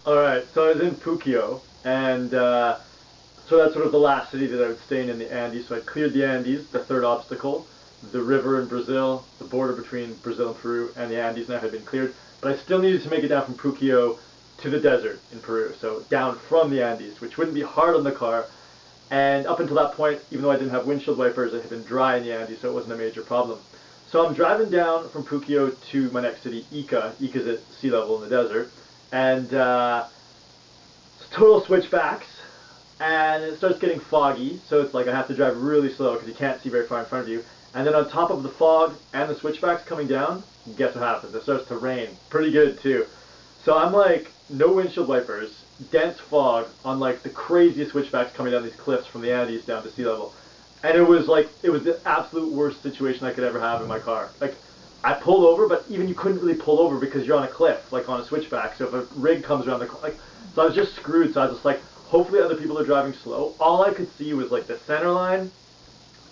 Alright, so I was in Puquio, and so that's sort of the last city that I would stay in the Andes. So I cleared the Andes, the third obstacle, the river in Brazil, the border between Brazil and Peru, and the Andes now had been cleared. But I still needed to make it down from Puquio to the desert in Peru, so down from the Andes, which wouldn't be hard on the car. And up until that point, even though I didn't have windshield wipers, it had been dry in the Andes, so it wasn't a major problem. So I'm driving down from Puquio to my next city, Ica. Ica's at sea level in the desert, and total switchbacks, and it starts getting foggy, so it's like I have to drive really slow because you can't see very far in front of you. And then on top of the fog and the switchbacks coming down, guess what happens? It starts to rain. Pretty good too. So I'm like, no windshield wipers, dense fog on like the craziest switchbacks coming down these cliffs from the Andes down to sea level. And it was like, it was the absolute worst situation I could ever have in my car. Like, I pulled over, but even you couldn't really pull over because you're on a cliff, like on a switchback. So if a rig comes around the, like, so I was just screwed. So I was just like, hopefully other people are driving slow. All I could see was like the center line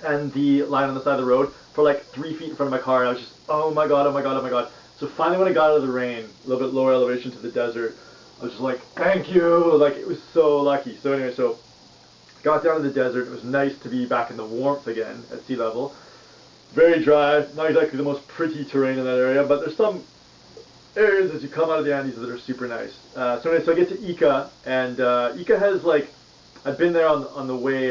and the line on the side of the road for like 3 feet in front of my car. And I was just, oh my God, oh my God, oh my God. So finally when I got out of the rain, a little bit lower elevation to the desert, I was just like, thank you. Like, it was so lucky. So anyway, so got down to the desert. It was nice to be back in the warmth again at sea level. Very dry, not exactly the most pretty terrain in that area, but there's some areas as you come out of the Andes that are super nice. So anyway, so I get to Ica, and Ica has like, I've been there on the way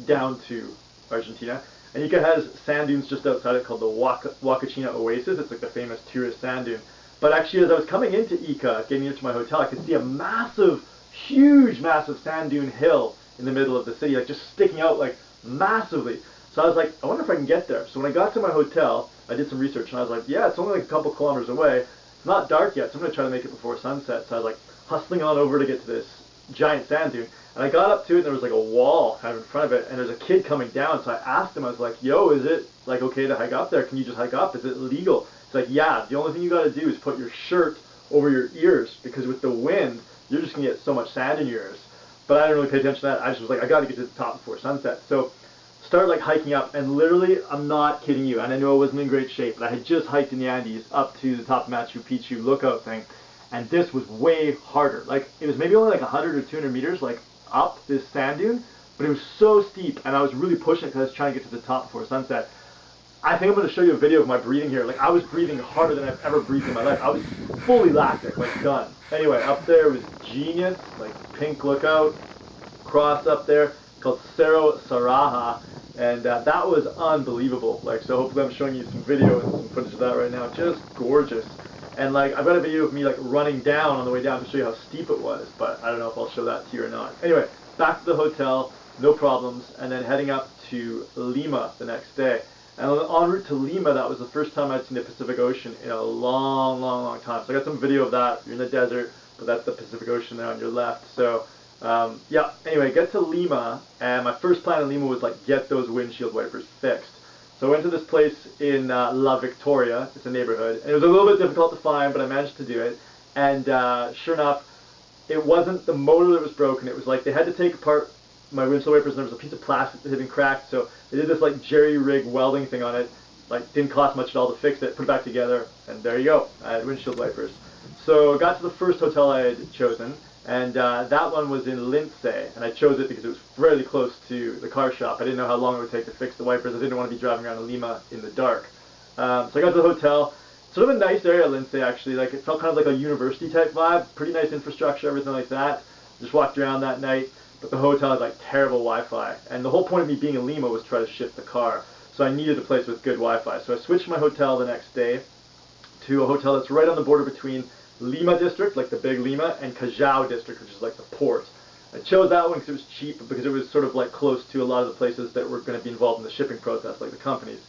down to Argentina, and Ica has sand dunes just outside it called the Huacachina Oasis. It's like the famous tourist sand dune. But actually, as I was coming into Ica, getting into my hotel, I could see a massive, huge, massive sand dune hill in the middle of the city, like just sticking out like massively. So I was like, I wonder if I can get there. So when I got to my hotel, I did some research, and I was like, yeah, it's only like a couple kilometers away. It's not dark yet, so I'm going to try to make it before sunset. So I was like hustling on over to get to this giant sand dune. And I got up to it, and there was like a wall kind of in front of it, and there's a kid coming down. So I asked him, I was like, yo, is it like okay to hike up there? Can you just hike up? Is it legal? He's like, yeah, the only thing you got to do is put your shirt over your ears, because with the wind, you're just going to get so much sand in your ears. But I didn't really pay attention to that. I just was like, I got to get to the top before sunset. So started like hiking up, and literally, I'm not kidding you, and I know I wasn't in great shape, but I had just hiked in the Andes up to the top of Machu Picchu lookout thing, and this was way harder. Like, it was maybe only like 100 or 200 meters like up this sand dune, but it was so steep, and I was really pushing it because I was trying to get to the top before sunset. I think I'm going to show you a video of my breathing here. Like, I was breathing harder than I've ever breathed in my life. I was fully lactic, like done. Anyway, up there was genius, like pink lookout, cross up there called Cerro Saraja, and that was unbelievable. Like, so hopefully I'm showing you some video and some footage of that right now. Just gorgeous. And like, I've got a video of me like running down on the way down to show you how steep it was, but I don't know if I'll show that to you or not. Anyway, back to the hotel, no problems, and then heading up to Lima the next day. And en route to Lima, that was the first time I'd seen the Pacific Ocean in a long, long, long time. So I got some video of that. You're in the desert, but that's the Pacific Ocean there on your left. So yeah, anyway, get to Lima, and my first plan in Lima was like, get those windshield wipers fixed. So I went to this place in La Victoria, it's a neighborhood, and it was a little bit difficult to find, but I managed to do it. And sure enough, it wasn't the motor that was broken, it was like they had to take apart my windshield wipers, and there was a piece of plastic that had been cracked, so they did this like jerry-rig welding thing on it. Like, didn't cost much at all to fix it, put it back together, and there you go, I had windshield wipers. So I got to the first hotel I had chosen, and that one was in Lince, and I chose it because it was fairly close to the car shop. I didn't know how long it would take to fix the wipers. I didn't want to be driving around in Lima in the dark. So I got to the hotel. Sort of a nice area, Lince, actually. Like, it felt kind of like a university type vibe. Pretty nice infrastructure, everything like that. Just walked around that night, but the hotel had like terrible Wi-Fi. And the whole point of me being in Lima was to try to ship the car. So I needed a place with good Wi-Fi. So I switched my hotel the next day to a hotel that's right on the border between Lima district, like the big Lima, and Callao district, which is like the port. I chose that one because it was cheap, because it was sort of like close to a lot of the places that were going to be involved in the shipping process, like the companies.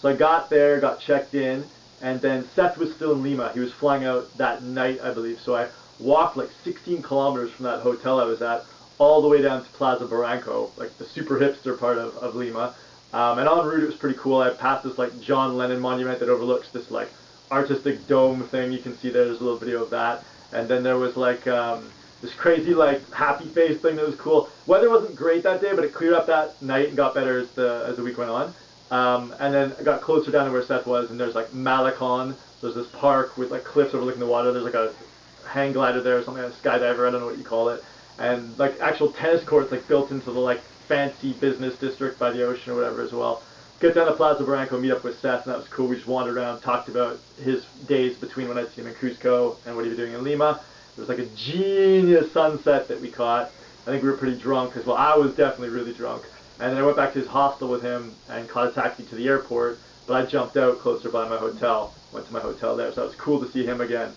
So I got there, got checked in, and then Seth was still in Lima. He was flying out that night, I believe. So I walked like 16 kilometers from that hotel I was at, all the way down to Plaza Barranco, like the super hipster part of Lima. And en route it was pretty cool. I passed this like John Lennon monument that overlooks this like artistic dome thing. You can see there's a little video of that. And then there was like this crazy like happy face thing that was cool. Weather wasn't great that day, but it cleared up that night and got better as the week went on. And then I got closer down to where Seth was, and there's like Malecon. There's this park with like cliffs overlooking the water. There's like a hang glider there or something, like a skydiver, I don't know what you call it, and like actual tennis courts like built into the like fancy business district by the ocean or whatever as well. Get down to Plaza Barranco, meet up with Seth, and that was cool. We just wandered around, talked about his days between when I'd seen him in Cusco and what he was doing in Lima. There was like a genius sunset that we caught. I think we were pretty drunk as well. I was definitely really drunk. And then I went back to his hostel with him and caught a taxi to the airport, but I jumped out closer by my hotel, went to my hotel there, so it was cool to see him again.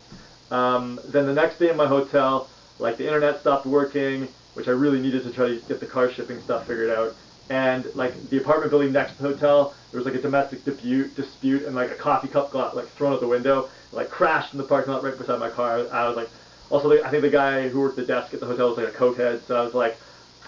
Then the next day in my hotel, like the internet stopped working, which I really needed to try to get the car shipping stuff figured out. And like the apartment building next to the hotel, there was like a domestic dispute, and like a coffee cup got like thrown out the window, like crashed in the parking lot right beside my car. I was like, also I think the guy who worked the desk at the hotel was like a cokehead, so I was like,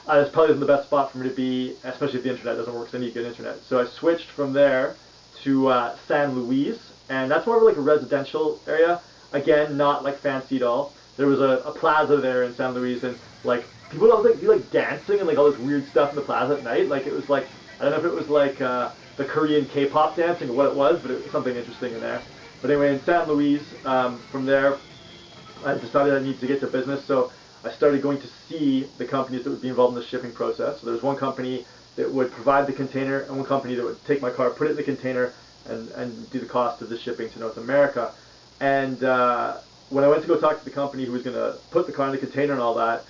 this probably isn't the best spot for me to be, especially if the internet doesn't work, so I need good internet. So I switched from there to San Luis, and that's more of like a residential area. Again, not like fancy at all. There was a plaza there in San Luis, and like people would be like dancing and like all this weird stuff in the plaza at night. Like it was like, I don't know if it was like the Korean K-pop dancing or what it was, but it was something interesting in there. But anyway, in San Luis, from there, I decided I needed to get to business, so I started going to see the companies that would be involved in the shipping process. So there was one company that would provide the container, and one company that would take my car, put it in the container, and do the cost of the shipping to North America. And when I went to go talk to the company who was going to put the car in the container and all that,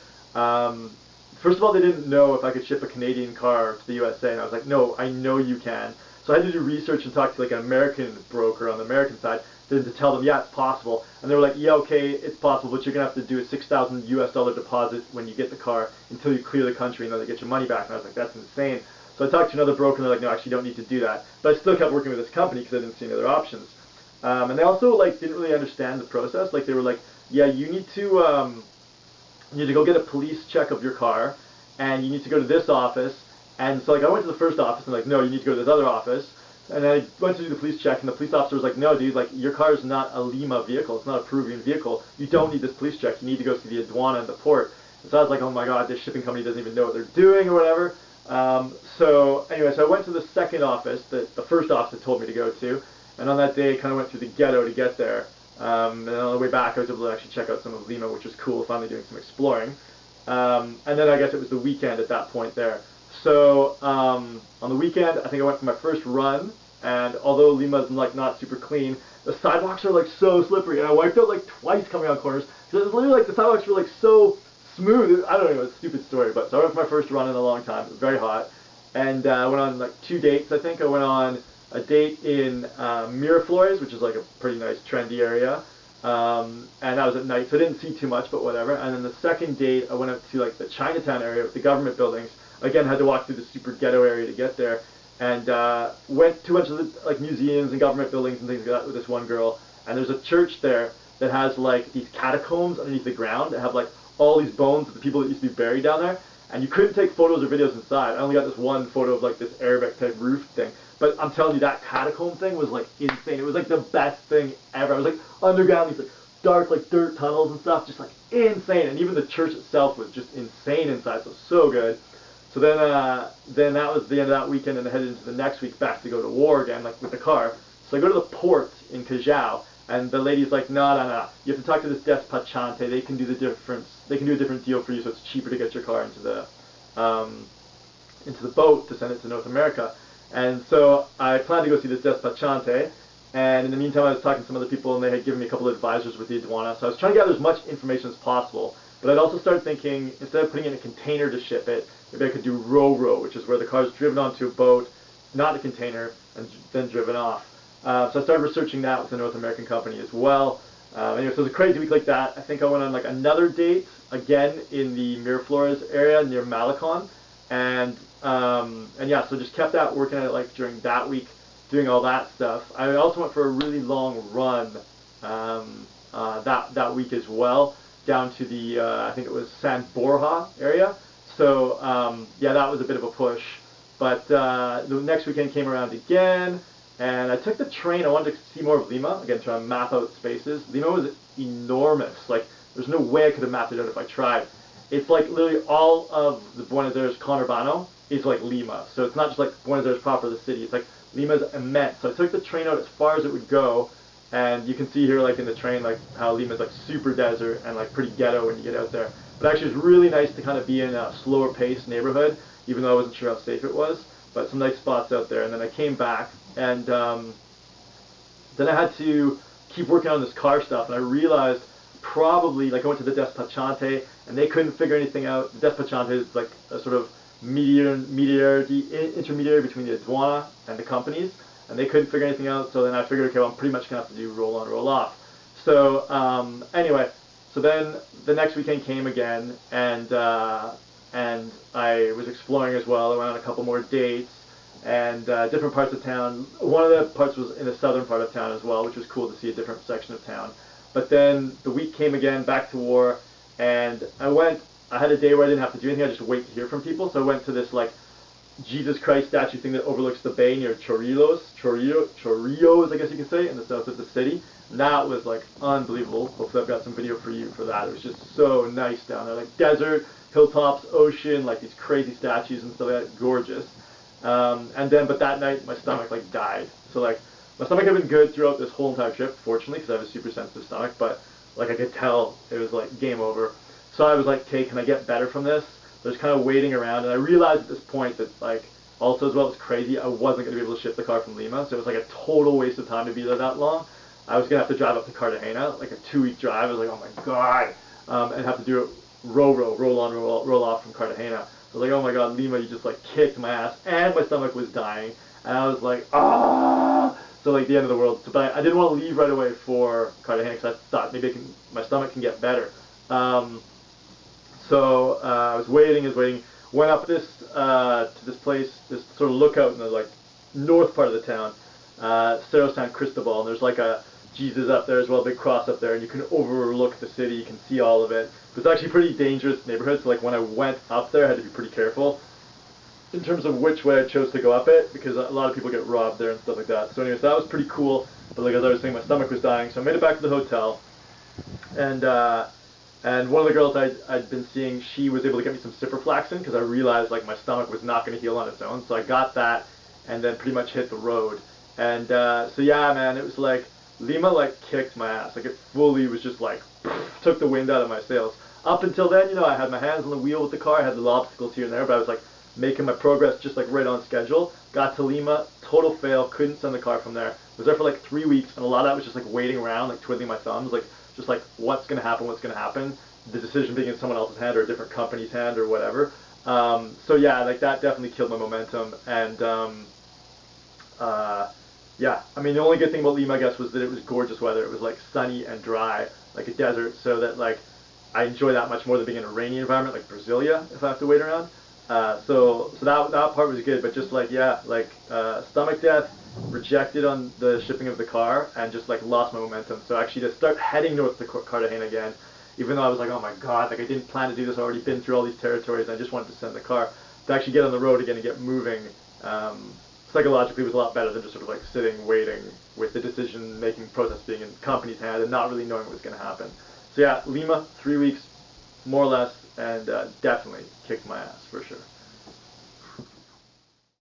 first of all, they didn't know if I could ship a Canadian car to the USA, and I was like, no, I know you can. So I had to do research and talk to like an American broker on the American side to tell them, yeah, it's possible. And they were like, yeah, okay, it's possible, but you're going to have to do a $6,000 US deposit when you get the car until you clear the country and then they get your money back. And I was like, that's insane. So I talked to another broker, and they're like, no, actually, you don't need to do that. But I still kept working with this company because I didn't see any other options. And they also like didn't really understand the process. Like they were like, yeah, you need to go get a police check of your car, and you need to go to this office. And so like I went to the first office, and like, no, you need to go to this other office. And I went to do the police check, and the police officer was like, no, dude, like your car is not a Lima vehicle. It's not a Peruvian vehicle. You don't need this police check. You need to go see the aduana and the port. And so I was like, oh my god, this shipping company doesn't even know what they're doing or whatever. So anyway, so I went to the second office that the first office had told me to go to. And on that day, I kind of went through the ghetto to get there. And on the way back, I was able to actually check out some of Lima, which was cool, finally doing some exploring. And then I guess it was the weekend at that point there. So on the weekend, I think I went for my first run, and although Lima's like not super clean, the sidewalks are like so slippery, and I wiped out like twice coming on corners. So it was literally like the sidewalks were like so smooth. I don't know, it's a stupid story, but so I went for my first run in a long time. It was very hot, and I went on like 2 dates. I think I went on a date in Miraflores, which is like a pretty nice trendy area, and that was at night, so I didn't see too much, but whatever. And then the second date, I went up to like the Chinatown area with the government buildings. Again, had to walk through the super ghetto area to get there, and went to a bunch of the, like museums and government buildings and things like that with this one girl. And there's a church there that has like these catacombs underneath the ground that have like all these bones of the people that used to be buried down there. And you couldn't take photos or videos inside. I only got this one photo of like this Arabic type roof thing. But I'm telling you, that catacomb thing was like insane. It was like the best thing ever. I was like underground, these like dark like dirt tunnels and stuff, just like insane. And even the church itself was just insane inside. So good. So then that was the end of that weekend, and I headed into the next week back to go to war again, like with the car. So I go to the port in Callao, and the lady's like, no, you have to talk to this despachante. They can do the difference. They can do a different deal for you, so it's cheaper to get your car into the boat to send it to North America. And so I planned to go see this despachante, and in the meantime I was talking to some other people, and they had given me a couple of advisors with the aduana. So I was trying to gather as much information as possible, but I'd also started thinking, instead of putting it in a container to ship it, maybe I could do ro-ro, which is where the car is driven onto a boat, not a container, and then driven off. So I started researching that with a North American company as well. Anyway, so it was a crazy week like that. I think I went on like another date, again in the Miraflores area near Malecon. And yeah, so just kept at working at it like during that week, doing all that stuff. I also went for a really long run that week as well, down to the, I think it was San Borja area. So yeah, that was a bit of a push. But the next weekend came around again, and I took the train. I wanted to see more of Lima, again trying to map out spaces. Lima was enormous. Like, there's no way I could have mapped it out if I tried. It's like literally all of the Buenos Aires conurbano is like Lima. So it's not just like Buenos Aires proper, the city. It's like Lima's immense. So I took the train out as far as it would go, And you can see here, like in the train, like how Lima's like super desert and like pretty ghetto when you get out there. But actually, it's really nice to kind of be in a slower paced neighborhood, even though I wasn't sure how safe it was. But some nice spots out there. And then I came back, and then I had to keep working on this car stuff, and I realized probably, like I went to the Despachante, and they couldn't figure anything out. The Despachante is like a sort of intermediary between the aduana and the companies, and they couldn't figure anything out. So then I figured, okay, well, I'm pretty much gonna have to do roll on, roll off. So anyway, so then the next weekend came again, and I was exploring as well. I went on a couple more dates and different parts of town. One of the parts was in the southern part of town as well, which was cool to see a different section of town. But then the week came again, back to war, and I had a day where I didn't have to do anything, I just wait to hear from people. So I went to this like Jesus Christ statue thing that overlooks the bay near Chorrillos, I guess you could say, in the south of the city. And that was like unbelievable. Hopefully I've got some video for you for that. It was just so nice down there, like desert, hilltops, ocean, like these crazy statues and stuff like that, gorgeous. But that night my stomach like died. So like my stomach had been good throughout this whole entire trip, fortunately, because I have a super sensitive stomach. But like I could tell it was like game over. So I was like, okay, can I get better from this? So I was kind of waiting around, and I realized at this point that like also as well as crazy, I wasn't going to be able to ship the car from Lima. So it was like a total waste of time to be there that long. I was going to have to drive up to Cartagena, like a 2-week drive. I was like, oh my god, and have to do it roll on, roll off from Cartagena. I was like, oh my god, Lima, you just like kicked my ass, and my stomach was dying, and I was like, ah. So like the end of the world. But I didn't want to leave right away for Cartagena because I thought maybe my stomach can get better. So I was waiting, went up to this place, this sort of lookout in the like north part of the town, Cerro San Cristobal, and there's like a Jesus up there as well, a big cross up there, and you can overlook the city, you can see all of it. It's actually a pretty dangerous neighborhood, so like when I went up there I had to be pretty careful in terms of which way I chose to go up it, because a lot of people get robbed there and stuff like that. So anyways, that was pretty cool, but like as I was saying, my stomach was dying, so I made it back to the hotel, and one of the girls I'd been seeing, she was able to get me some ciprofloxacin, because I realized like my stomach was not going to heal on its own, so I got that, and then pretty much hit the road. And so yeah, man, it was like, Lima like kicked my ass, like it fully was just like, took the wind out of my sails. Up until then, you know, I had my hands on the wheel with the car, I had little obstacles here and there, but I was like making my progress just like right on schedule. Got to Lima, total fail, couldn't send the car from there. Was there for like 3 weeks, and a lot of that was just like waiting around, like twiddling my thumbs, like just like what's gonna happen, the decision being in someone else's hand or a different company's hand or whatever. So yeah, like that definitely killed my momentum, and yeah, I mean the only good thing about Lima, I guess, was that it was gorgeous weather. It was like sunny and dry, like a desert, so that like I enjoy that much more than being in a rainy environment like Brasilia if I have to wait around. So that part was good, but just like yeah, like stomach death, rejected on the shipping of the car, and just like lost my momentum. So actually to start heading north to Cartagena again, even though I was like, oh my god, like I didn't plan to do this, I've already been through all these territories, I just wanted to send the car, to actually get on the road again and get moving, psychologically was a lot better than just sort of like sitting, waiting, with the decision-making process being in the company's hand and not really knowing what was going to happen. So yeah, Lima, 3 weeks, more or less, and definitely kicked my ass, for sure.